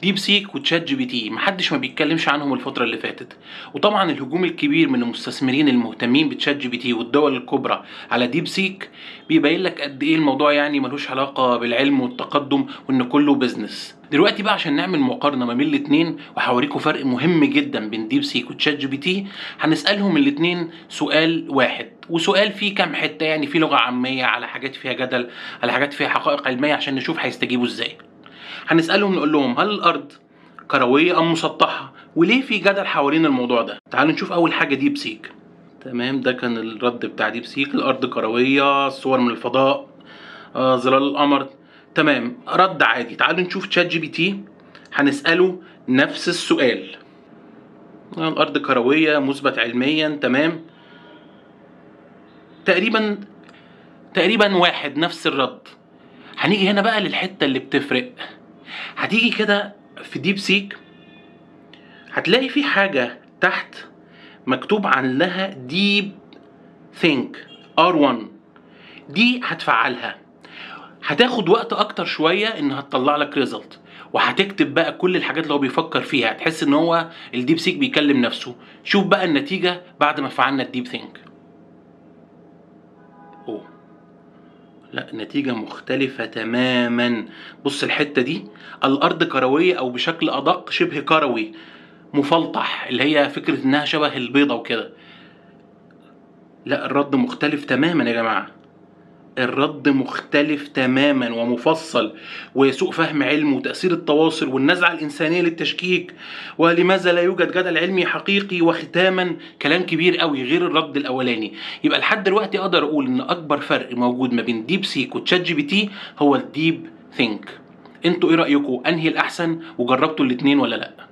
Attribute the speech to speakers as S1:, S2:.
S1: ديب سيك وتشات جي بي تي محدش ما بيتكلمش عنهم الفترة اللي فاتت، وطبعا الهجوم الكبير من المستثمرين المهتمين بتشات جي بي تي والدول الكبرى على ديب سيك بيبين لك قد ايه الموضوع يعني ملوش علاقة بالعلم والتقدم وان كله بيزنس. دلوقتي بقى عشان نعمل مقارنة ما بين الاتنين وهوريكم فرق مهم جدا بين ديب سيك وتشات جي بي تي، هنسألهم الاتنين سؤال واحد، وسؤال فيه كام حتة يعني فيه لغة عامية على حاجات فيها جدل على حاجات فيها حقائق علمية عشان نشوف هيستجيبوا ازاي. هنسألهم نقول لهم هل الأرض كروية أم مسطحة؟ وليه في جدل حوالين الموضوع ده؟ تعالوا نشوف أول حاجة ديب سيك. تمام، ده كان الرد بتاع ديب سيك، الأرض كروية، صور من الفضاء، ظلال القمر. تمام، رد عادي. تعالوا نشوف تشات جي بي تي، هنسأله نفس السؤال. الأرض كروية، مثبت علميا، تمام. تقريبا واحد، نفس الرد. هنيجي هنا بقى للحتة اللي بتفرق. هتيجي كده في ديب سيك هتلاقي في حاجة تحت مكتوب عنها ديب ثينك R1. دي هتفعلها، هتاخد وقت اكتر شوية انها تطلع لك ريزلت، وهتكتب بقى كل الحاجات اللي هو بيفكر فيها، هتحس ان هو الديب سيك بيكلم نفسه. شوف بقى النتيجة بعد ما فعلنا الديب ثينك. اوه لا، نتيجة مختلفة تماما. بص الحتة دي، الأرض كروية أو بشكل أدق شبه كروي مفلطح، اللي هي فكرة إنها شبه البيضة وكده. لا، الرد مختلف تماما يا جماعة، الرد مختلف تماما ومفصل، وسوء فهم علم وتأثير التواصل والنزعة الإنسانية للتشكيك ولماذا لا يوجد جدل علمي حقيقي، وختاما كلام كبير قوي غير الرد الأولاني. يبقى لحد دلوقتي أقدر أقول إن أكبر فرق موجود ما بين ديب سيك وتشات جي بي تي هو الديب ثينك. انتوا ايه رأيكم؟ انهي الأحسن؟ وجربتوا الاتنين ولا لأ؟